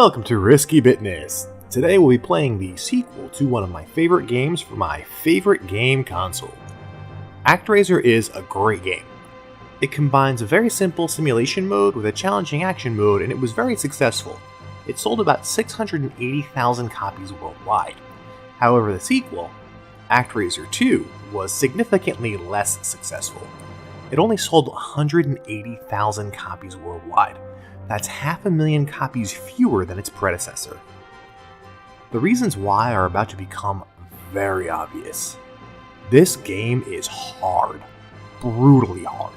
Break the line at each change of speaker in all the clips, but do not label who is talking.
Welcome to Risky Bitness. Today we'll be playing the sequel to one of my favorite games for my favorite game console. Actraiser is a great game. It combines a very simple simulation mode with a challenging action mode, and it was very successful. It sold about 680,000 copies worldwide. However, the sequel, Actraiser 2, was significantly less successful. It only sold 180,000 copies worldwide. That's 500,000 copies fewer than its predecessor. The reasons why are about to become very obvious. This game is hard. Brutally hard.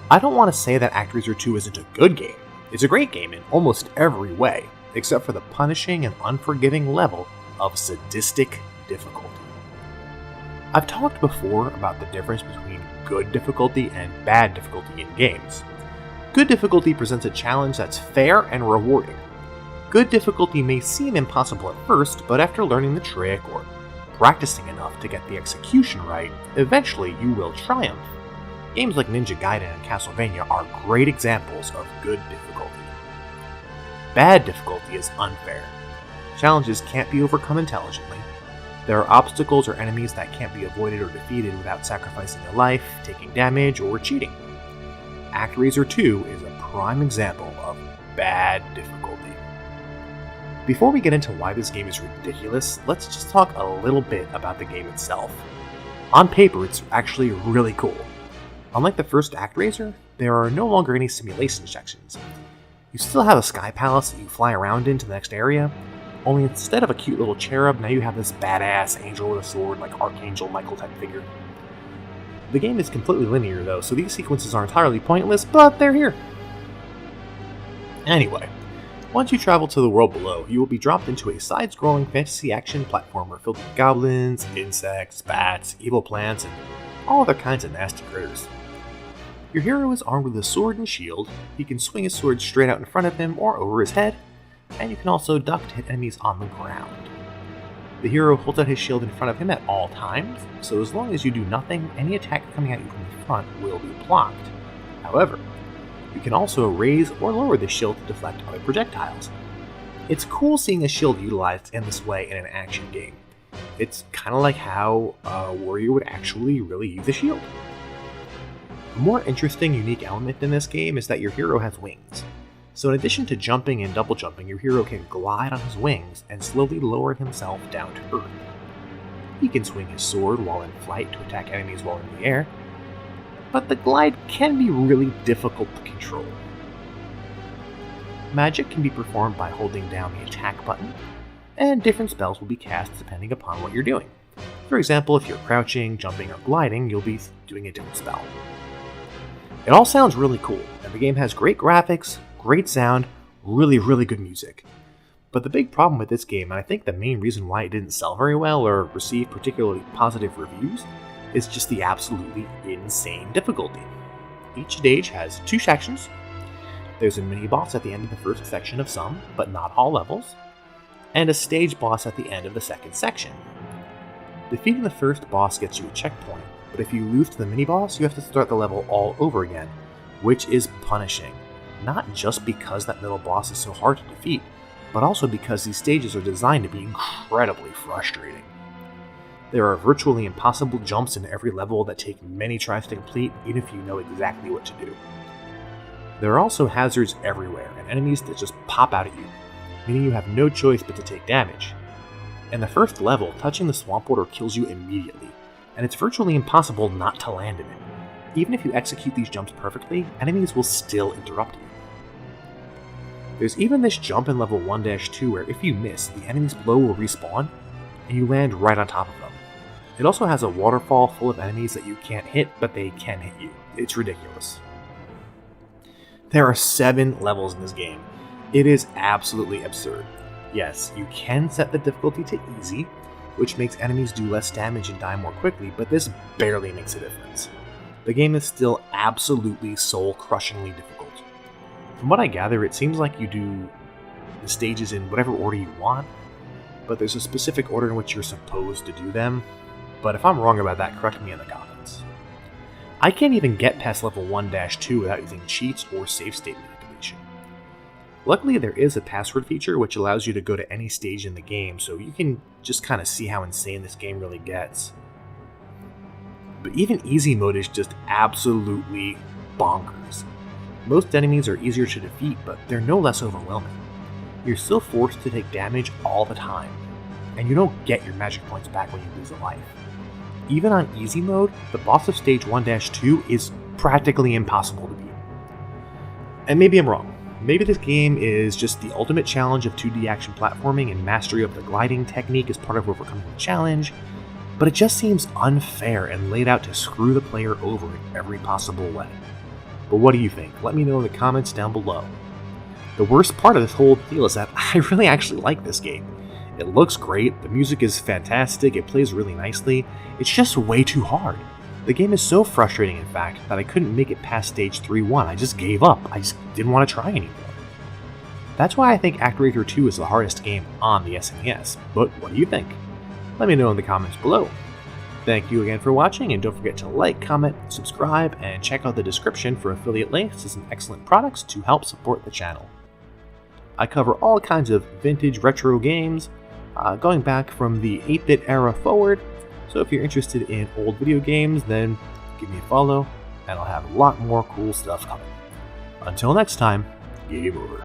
I don't want to say that Actraiser 2 isn't a good game. It's a great game in almost every way, except for the punishing and unforgiving level of sadistic difficulty. I've talked before about the difference between good difficulty and bad difficulty in games. Good difficulty presents a challenge that's fair and rewarding. Good difficulty may seem impossible at first, but after learning the trick or practicing enough to get the execution right, eventually you will triumph. Games like Ninja Gaiden and Castlevania are great examples of good difficulty. Bad difficulty is unfair. Challenges can't be overcome intelligently. There are obstacles or enemies that can't be avoided or defeated without sacrificing a life, taking damage, or cheating. Actraiser 2 is a prime example of bad difficulty. Before we get into why this game is ridiculous, let's just talk a little bit about the game itself. On paper, it's actually really cool. Unlike the first Actraiser, there are no longer any simulation sections. You still have a sky palace that you fly around into the next area, only instead of a cute little cherub, now you have this badass angel with a sword like Archangel Michael type figure. The game is completely linear though, so these sequences are entirely pointless, but they're here. Anyway, once you travel to the world below, you will be dropped into a side-scrolling fantasy action platformer filled with goblins, insects, bats, evil plants, and all other kinds of nasty critters. Your hero is armed with a sword and shield. He can swing his sword straight out in front of him or over his head, and you can also duck to hit enemies on the ground. The hero holds out his shield in front of him at all times, so as long as you do nothing, any attack coming at you from the front will be blocked. However, you can also raise or lower the shield to deflect other projectiles. It's cool seeing a shield utilized in this way in an action game. It's kind of like how a warrior would actually really use a shield. A more interesting, unique element in this game is that your hero has wings. So in addition to jumping and double jumping, your hero can glide on his wings and slowly lower himself down to earth. He can swing his sword while in flight to attack enemies while in the air, but the glide can be really difficult to control. Magic can be performed by holding down the attack button, and different spells will be cast depending upon what you're doing. For example, if you're crouching, jumping, or gliding, you'll be doing a different spell. It all sounds really cool, and the game has great graphics, great sound, really good music. But the big problem with this game, and I think the main reason why it didn't sell very well or receive particularly positive reviews, is just the absolutely insane difficulty. Each stage has 2 sections. There's a mini-boss at the end of the first section of some, but not all levels, and a stage boss at the end of the second section. Defeating the first boss gets you a checkpoint, but if you lose to the mini-boss, you have to start the level all over again, which is punishing. Not just because that middle boss is so hard to defeat, but also because these stages are designed to be incredibly frustrating. There are virtually impossible jumps in every level that take many tries to complete, even if you know exactly what to do. There are also hazards everywhere, and enemies that just pop out at you, meaning you have no choice but to take damage. In the first level, touching the swamp border kills you immediately, and it's virtually impossible not to land in it. Even if you execute these jumps perfectly, enemies will still interrupt you. There's even this jump in level 1-2 where if you miss, the enemies below will respawn, and you land right on top of them. It also has a waterfall full of enemies that you can't hit, but they can hit you. It's ridiculous. There are 7 levels in this game. It is absolutely absurd. Yes, you can set the difficulty to easy, which makes enemies do less damage and die more quickly, but this barely makes a difference. The game is still absolutely soul-crushingly difficult. From what I gather, it seems like you do the stages in whatever order you want, but there's a specific order in which you're supposed to do them, but if I'm wrong about that, correct me in the comments. I can't even get past level 1-2 without using cheats or save state manipulation. Luckily, there is a password feature which allows you to go to any stage in the game, so you can just kind of see how insane this game really gets. But even easy mode is just absolutely bonkers. Most enemies are easier to defeat, but they're no less overwhelming. You're still forced to take damage all the time, and you don't get your magic points back when you lose a life. Even on easy mode, the boss of stage 1-2 is practically impossible to beat. And maybe I'm wrong. Maybe this game is just the ultimate challenge of 2D action platforming, and mastery of the gliding technique is part of overcoming the challenge, but it just seems unfair and laid out to screw the player over in every possible way. But what do you think? Let me know in the comments down below. The worst part of this whole deal is that I really actually like this game. It looks great, the music is fantastic, it plays really nicely, it's just way too hard. The game is so frustrating, in fact, that I couldn't make it past stage 3-1. I just gave up. I just didn't want to try anymore. That's why I think Actraiser 2 is the hardest game on the SNES. But what do you think? Let me know in the comments below. Thank you again for watching, and don't forget to like, comment, subscribe, and check out the description for affiliate links to some excellent products to help support the channel. I cover all kinds of vintage retro games, going back from the 8-bit era forward. So if you're interested in old video games, then give me a follow, and I'll have a lot more cool stuff coming. Until next time, game over.